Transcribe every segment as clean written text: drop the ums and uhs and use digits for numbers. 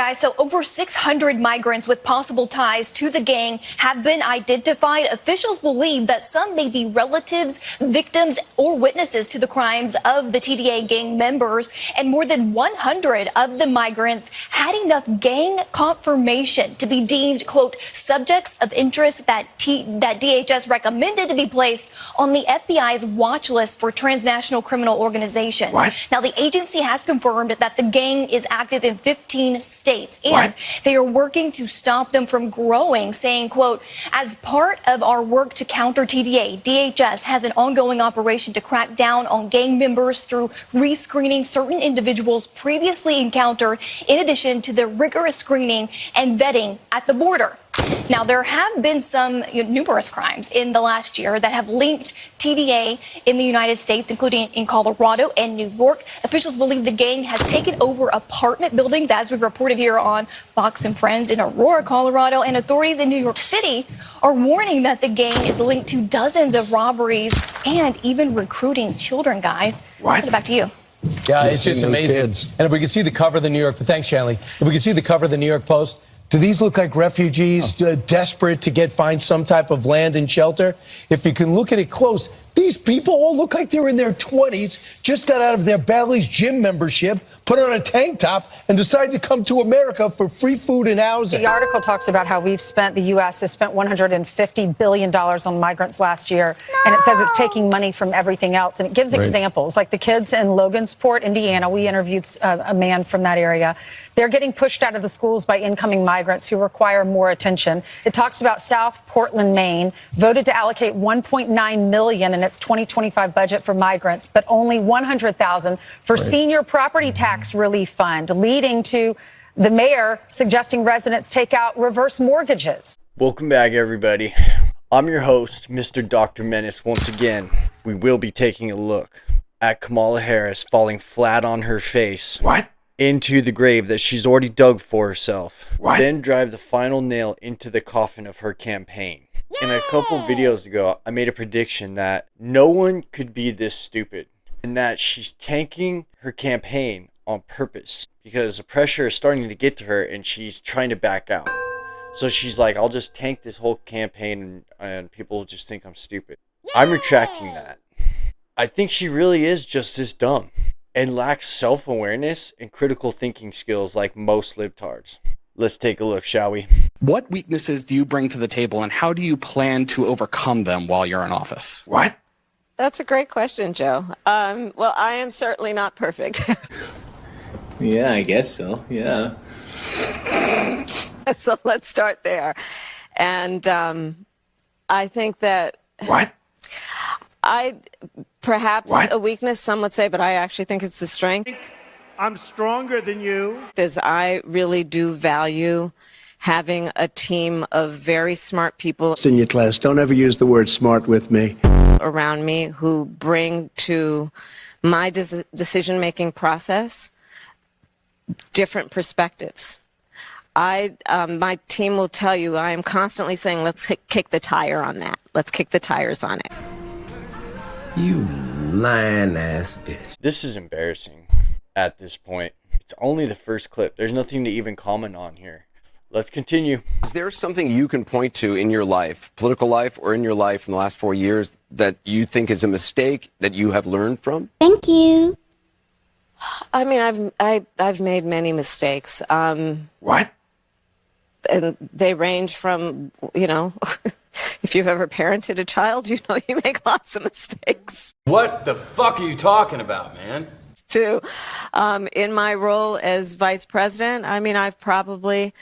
guys, so over 600 migrants with possible ties to the gang have been identified. Officials believe that some may be relatives, victims, or witnesses to the crimes of the TDA gang members. And more than 100 of the migrants had enough gang confirmation to be deemed, quote, subjects of interest that DHS recommended to be placed on the FBI's watch list for transnational criminal organizations. Now, the agency has confirmed that the gang is active in 15 states, and they are working to stop them from growing, saying, quote, as part of our work to counter TDA, DHS has an ongoing operation to crack down on gang members through rescreening certain individuals previously encountered, in addition to the rigorous screening and vetting at the border. Now, there have been some numerous crimes in the last year that have linked TDA in the United States, including in Colorado and New York. Officials believe the gang has taken over apartment buildings, as we reported here on Fox and Friends in Aurora, Colorado. And authorities in New York City are warning that the gang is linked to dozens of robberies and even recruiting children, guys. I'll send it back to you. Yeah, it's just amazing. And if we could see the cover of the New York, thanks, Shanley. If we could see the cover of the New York Post, do these look like refugees desperate to find some type of land and shelter? If you can look at it close, these people all look like they're in their 20s, just got out of their Bally's gym membership, put on a tank top, and decided to come to America for free food and housing. The article talks about how the U.S. has spent $150 billion on migrants last year, and it says it's taking money from everything else. And it gives examples, like the kids in Logansport, Indiana. We interviewed a man from that area. They're getting pushed out of the schools by incoming migrants who require more attention. It talks about South Portland, Maine, voted to allocate $1.9 million in its 2025 budget for migrants, but only $100,000 for senior property tax relief fund, leading to the mayor suggesting residents take out reverse mortgages. Welcome back, everybody. I'm your host, Mr. Dr. Menace. Once again, we will be taking a look at Kamala Harris falling flat on her face. Into the grave that she's already dug for herself. Then drive the final nail into the coffin of her campaign. In a couple videos ago, I made a prediction that no one could be this stupid, and that she's tanking her campaign on purpose because the pressure is starting to get to her and she's trying to back out. So she's like, I'll just tank this whole campaign and people will just think I'm stupid. I'm retracting that. I think she really is just this dumb and lacks self-awareness and critical thinking skills like most libtards. Let's take a look, shall we? What weaknesses do you bring to the table, and how do you plan to overcome them while you're in office? That's a great question, Joe. Well, I am certainly not perfect. Yeah, I guess so. Yeah. So let's start there. And I think that... Perhaps a weakness, some would say, but I actually think it's a strength. I'm stronger than you. Is I really do value having a team of very smart people in your class. Don't ever use the word smart with me. Around me who bring to my decision-making process different perspectives. My team will tell you, I am constantly saying, let's kick the tire on that. Let's kick the tires on it. You lying ass bitch. This is embarrassing at this point. It's only the first clip. There's nothing to even comment on here. Let's continue. Is there something you can point to in your life, political life or in your life in the last 4 years, that you think is a mistake that you have learned from? Thank you. I mean, I've made many mistakes. And they range from, if you've ever parented a child, you make lots of mistakes. What the fuck are you talking about, man? In my role as vice president, I mean, I've probably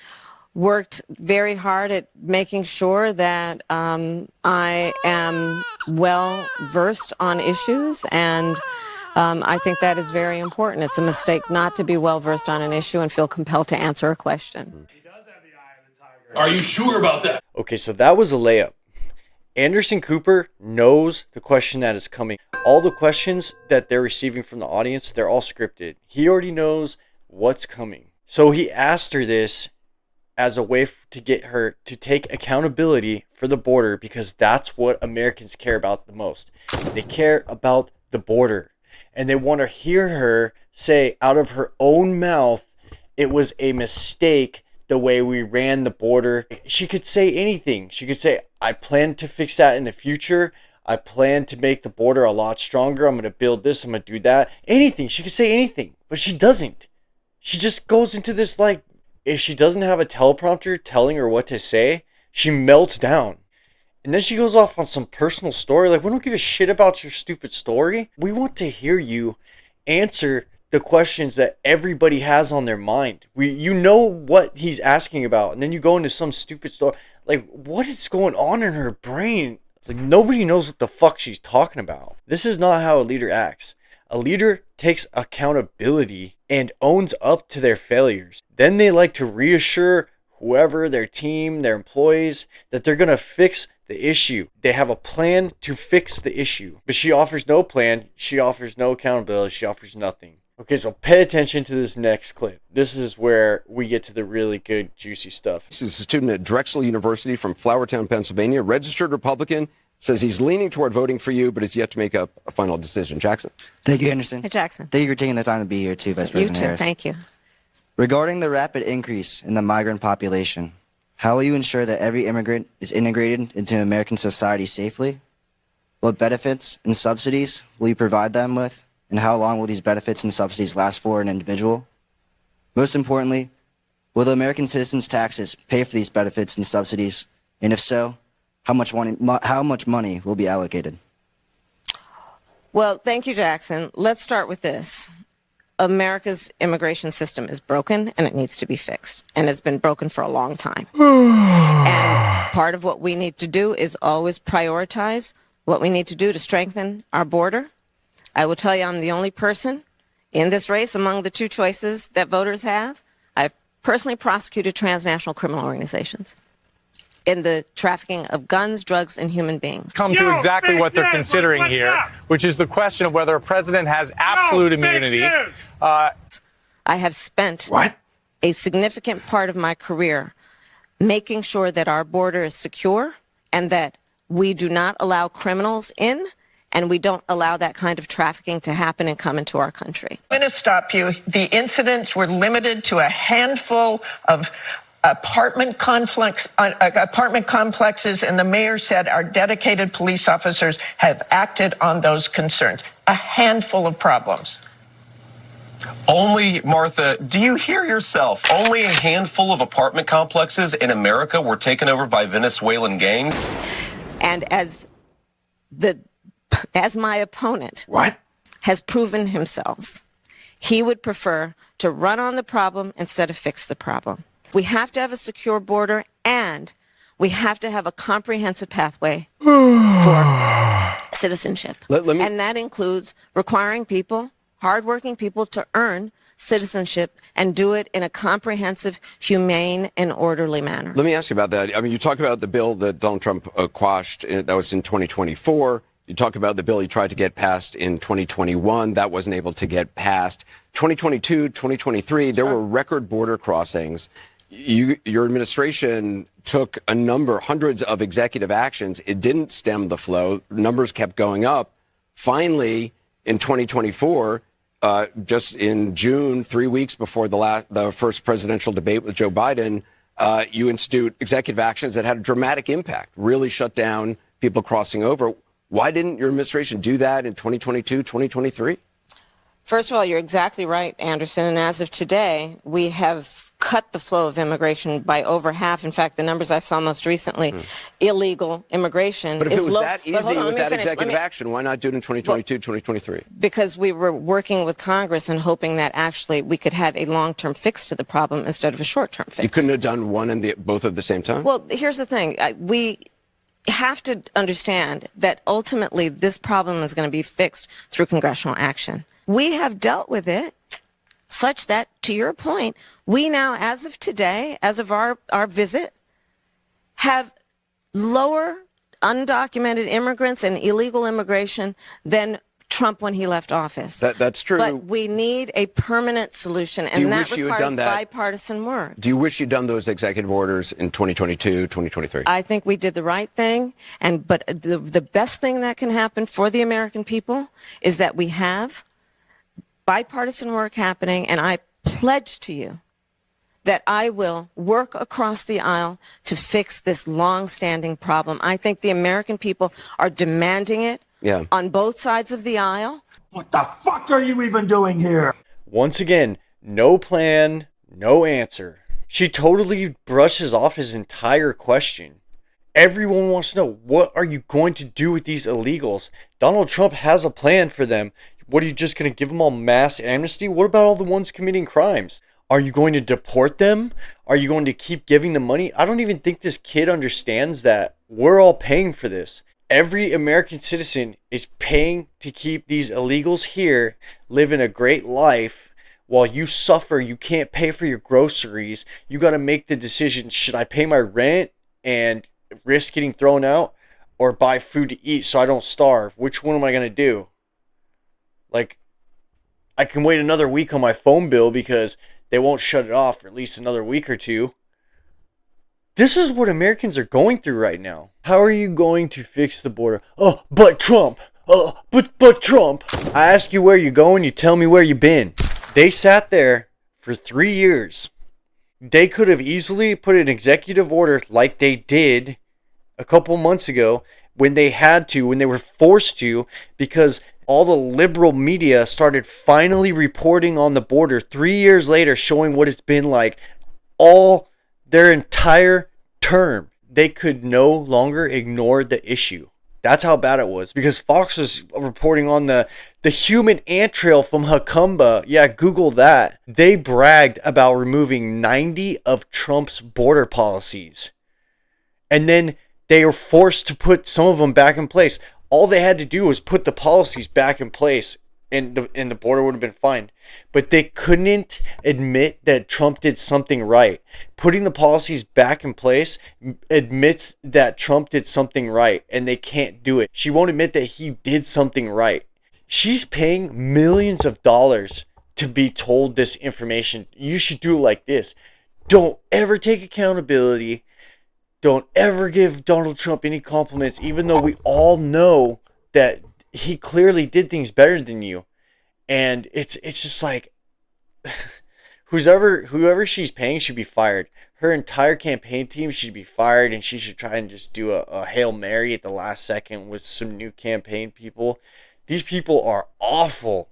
worked very hard at making sure that I am well versed on issues, and I think that is very important. It's a mistake not to be well versed on an issue and feel compelled to answer a question. Are you sure about that? Okay, so that was a layup. Anderson Cooper knows the question that is coming. All the questions that they're receiving from the audience, they're all scripted. He already knows what's coming. So he asked her this as a way to get her to take accountability for the border, because that's what Americans care about the most. They care about the border, and they want to hear her say out of her own mouth it was a mistake the way we ran the border. She could say anything. She could say, I plan to fix that in the future. I plan to make the border a lot stronger. I'm going to build this. I'm going to do that. Anything. She could say anything, but she doesn't. She just goes into this, like, if she doesn't have a teleprompter telling her what to say, she melts down. And then she goes off on some personal story. Like, we don't give a shit about your stupid story. We want to hear you answer the questions that everybody has on their mind. You know what he's asking about, and then you go into some stupid story. Like, what is going on in her brain? Like, nobody knows what the fuck she's talking about. This is not how a leader acts. A leader takes accountability and owns up to their failures. Then they like to reassure whoever, their team, their employees, that they're going to fix the issue. They have a plan to fix the issue. But she offers no plan. She offers no accountability. She offers nothing. Okay, so pay attention to this next clip. This is where we get to the really good, juicy stuff. This is a student at Drexel University from Flourtown, Pennsylvania, registered Republican, says he's leaning toward voting for you, but is yet to make up a final decision. Jackson. Thank you, Anderson. Hey, Jackson. Thank you for taking the time to be here, too, Vice President Harris. Thank you. Regarding the rapid increase in the migrant population, how will you ensure that every immigrant is integrated into American society safely? What benefits and subsidies will you provide them with? And how long will these benefits and subsidies last for an individual? Most importantly, will the American citizens' taxes pay for these benefits and subsidies? And if so, how much money will be allocated? Well, thank you, Jackson. Let's start with this. America's immigration system is broken and it needs to be fixed. And it's been broken for a long time. And part of what we need to do is always prioritize what we need to do to strengthen our border. I will tell you, I'm the only person in this race among the two choices that voters have. I've personally prosecuted transnational criminal organizations in the trafficking of guns, drugs, and human beings. Come to exactly what they're considering here, which is the question of whether a president has absolute immunity. I have spent a significant part of my career making sure that our border is secure and that we do not allow criminals in, and we don't allow that kind of trafficking to happen and come into our country. I'm going to stop you. The incidents were limited to a handful of apartment complexes, and the mayor said our dedicated police officers have acted on those concerns. A handful of problems. Only, Martha, do you hear yourself? Only a handful of apartment complexes in America were taken over by Venezuelan gangs? And as my opponent has proven himself, he would prefer to run on the problem instead of fix the problem. We have to have a secure border, and we have to have a comprehensive pathway for citizenship. And that includes requiring people, hardworking people, to earn citizenship and do it in a comprehensive, humane, and orderly manner. Let me ask you about that. I mean, you talk about the bill that Donald Trump quashed. That was in 2024. You talk about the bill he tried to get passed in 2021. That wasn't able to get passed. 2022, 2023, there were record border crossings. Your administration took hundreds of executive actions. It didn't stem the flow. Numbers kept going up. Finally, in 2024, just in June, 3 weeks before the first presidential debate with Joe Biden, you institute executive actions that had a dramatic impact, really shut down people crossing over. Why didn't your administration do that in 2022, 2023? First of all, you're exactly right, Anderson. And as of today, we have cut the flow of immigration by over half. In fact, the numbers I saw most recently, illegal immigration But if is it was low. that easy with that executive action, why not do it in 2022, 2023? Because we were working with Congress and hoping that actually we could have a long-term fix to the problem instead of a short-term fix. You couldn't have done one and both at the same time? Well, here's the thing. We have to understand that ultimately this problem is going to be fixed through congressional action. We have dealt with it such that, to your point, we now, as of today, as of our visit, have lower undocumented immigrants and illegal immigration than Trump when he left office. That's true. But we need a permanent solution, and that requires bipartisan work. Do you wish you'd done those executive orders in 2022, 2023? I think we did the right thing, but the best thing that can happen for the American people is that we have bipartisan work happening, and I pledge to you that I will work across the aisle to fix this long-standing problem. I think the American people are demanding it on both sides of the aisle. What the fuck are you even doing here? Once again, no plan, no answer. She totally brushes off his entire question. Everyone wants to know, what are you going to do with these illegals? Donald Trump has a plan for them. What, are you just going to give them all mass amnesty? What about all the ones committing crimes? Are you going to deport them? Are you going to keep giving them money? I don't even think this kid understands that we're all paying for this. Every American citizen is paying to keep these illegals here, living a great life, while you suffer. You can't pay for your groceries. You got to make the decision, should I pay my rent and risk getting thrown out, or buy food to eat so I don't starve? Which one am I going to do? Like, I can wait another week on my phone bill because they won't shut it off for at least another week or two. This is what Americans are going through right now. How are you going to fix the border? Oh, but Trump. Oh, but Trump. I ask you where you going, you tell me where you been. They sat there for 3 years. They could have easily put an executive order like they did a couple months ago when they had to, when they were forced to, because all the liberal media started finally reporting on the border 3 years later, showing what it's been like all their entire term. They could no longer ignore the issue. That's how bad it was, because Fox was reporting on the human ant trail from Hakumba. Yeah, Google that. They bragged about removing 90 of Trump's border policies. And then they were forced to put some of them back in place. All they had to do was put the policies back in place, and the border would have been fine. But they couldn't admit that Trump did something right. Putting the policies back in place admits that Trump did something right, and they can't do it. She won't admit that he did something right. She's paying millions of dollars to be told this information. You should do it like this. Don't ever take accountability. Don't ever give Donald Trump any compliments, even though we all know that he clearly did things better than you. And it's just like, whoever she's paying should be fired. Her entire campaign team should be fired, and she should try and just do a Hail Mary at the last second with some new campaign people. These people are awful.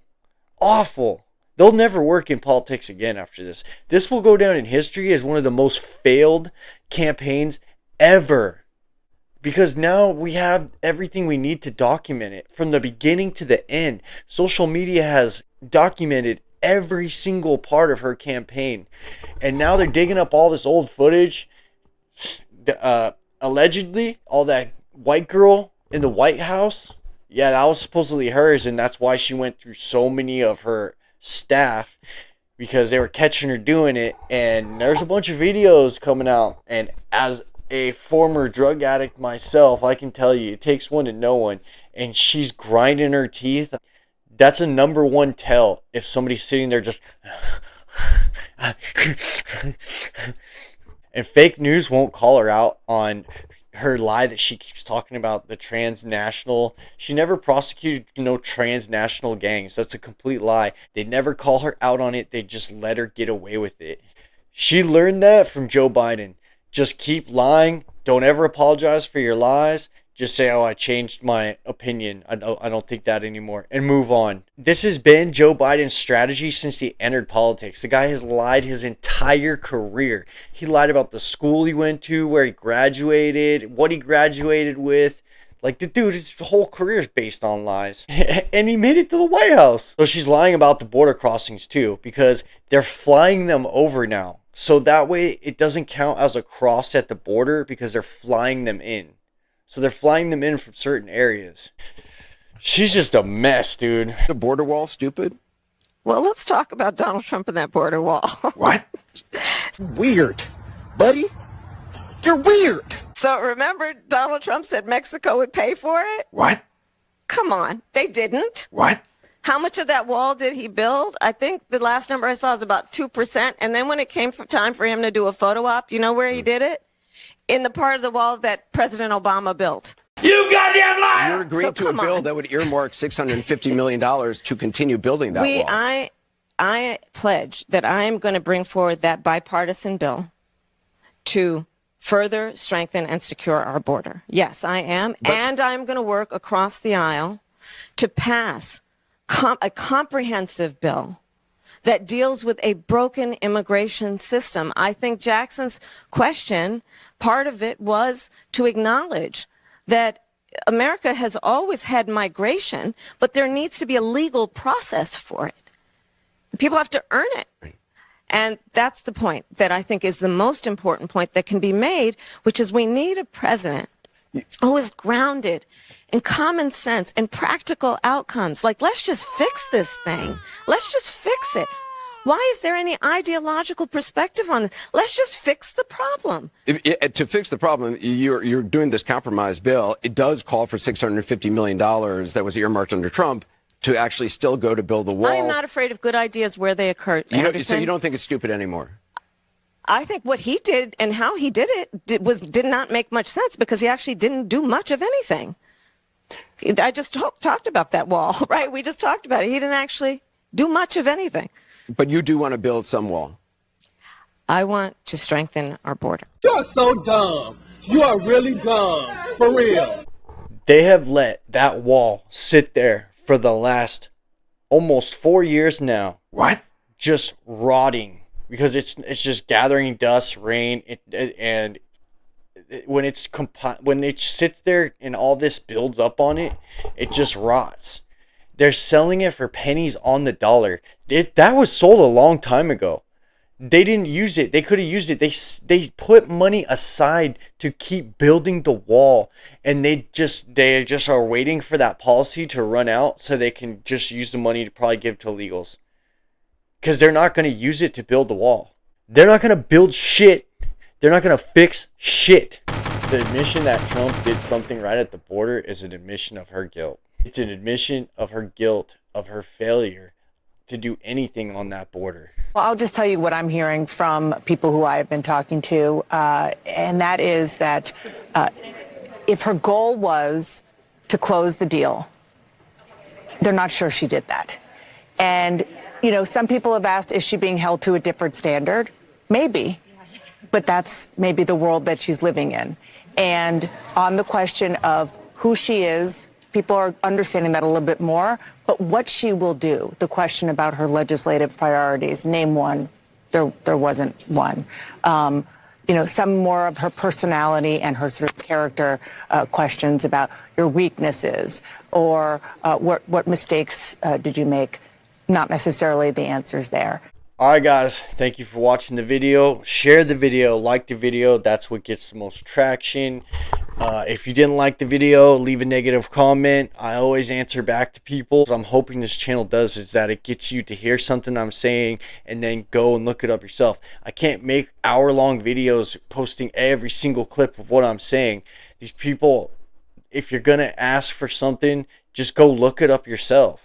Awful. They'll never work in politics again after this. This will go down in history as one of the most failed campaigns ever. Because now we have everything we need to document it from the beginning to the end. Social media has documented every single part of her campaign. And now they're digging up all this old footage. Allegedly, all that white girl in the White House. Yeah, that was supposedly hers. And that's why she went through so many of her staff, because they were catching her doing it. And there's a bunch of videos coming out. And as a former drug addict myself, I can tell you, it takes one to know one. And she's grinding her teeth. That's a number one tell if somebody's sitting there just and fake news won't call her out on her lie that she keeps talking about the transnational. She never prosecuted no transnational gangs. That's a complete lie. They never call her out on it. They just let her get away with it. She learned that from Joe Biden. Just keep lying. Don't ever apologize for your lies. Just say, oh, I changed my opinion. I don't think that anymore. And move on. This has been Joe Biden's strategy since he entered politics. The guy has lied his entire career. He lied about the school he went to, where he graduated, what he graduated with. Like, the dude, his whole career is based on lies. And he made it to the White House. So she's lying about the border crossings too, because they're flying them over now. So that way it doesn't count as a cross at the border, because they're flying them in. So they're flying them in from certain areas. She's just a mess, dude. The border wall, stupid? Well, let's talk about Donald Trump and that border wall. What? Weird. Buddy, you're weird. So remember, Donald Trump said Mexico would pay for it? What? Come on, they didn't. What? How much of that wall did he build? I think the last number I saw is about 2%. And then when it came time for him to do a photo op, you know where he did it? In the part of the wall that President Obama built. You goddamn liar! You're agreeing to a bill that would earmark $650 million to continue building that wall. I pledge that I am going to bring forward that bipartisan bill to further strengthen and secure our border. Yes, I am. And I'm going to work across the aisle to pass a comprehensive bill that deals with a broken immigration system. I think Jackson's question, part of it was to acknowledge that America has always had migration, but there needs to be a legal process for it. People have to earn it. And that's the point that I think is the most important point that can be made, which is we need a president who is grounded in common sense and practical outcomes. Like, let's just fix this thing. Let's just fix it. Why is there any ideological perspective on it? Let's just fix the problem. To fix the problem, you're doing this compromise bill. It does call for $650 million that was earmarked under Trump to actually still go to build the wall. I am not afraid of good ideas where they occur. So you don't think it's stupid anymore? I think what he did and how he did it did not make much sense because he actually didn't do much of anything. I just talked about that wall, right? We just talked about it. He didn't actually do much of anything. But you do want to build some wall. I want to strengthen our border. You're so dumb. You are really dumb. For real. They have let that wall sit there for the last almost 4 years now. What? Just rotting because it's just gathering dust, rain, and when it sits there and all this builds up on it, it just rots. They're selling it for pennies on the dollar. That was sold a long time ago. They didn't use it. They could have used it. They put money aside to keep building the wall, and they just are waiting for that policy to run out so they can just use the money to probably give to illegals. Because they're not going to use it to build the wall. They're not going to build shit. They're not going to fix shit. The admission that Trump did something right at the border is an admission of her guilt. It's an admission of her guilt, of her failure to do anything on that border. Well, I'll just tell you what I'm hearing from people who I have been talking to, and that is that if her goal was to close the deal, they're not sure she did that. And, you know, some people have asked, is she being held to a different standard? Maybe, but that's maybe the world that she's living in. And on the question of who she is, people are understanding that a little bit more, but what she will do, the question about her legislative priorities, name one, there wasn't one. You know, some more of her personality and her sort of character questions about your weaknesses or what mistakes did you make, not necessarily the answers there. All right, guys, thank you for watching the video. Share the video, like the video. That's what gets the most traction. If you didn't like the video, leave a negative comment. I always answer back to people. What I'm hoping this channel does is that it gets you to hear something I'm saying and then go and look it up yourself. I can't make hour-long videos posting every single clip of what I'm saying. These people, if you're going to ask for something, just go look it up yourself.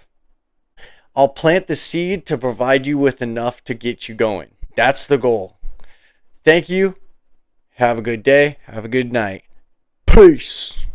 I'll plant the seed to provide you with enough to get you going. That's the goal. Thank you. Have a good day. Have a good night. Peace.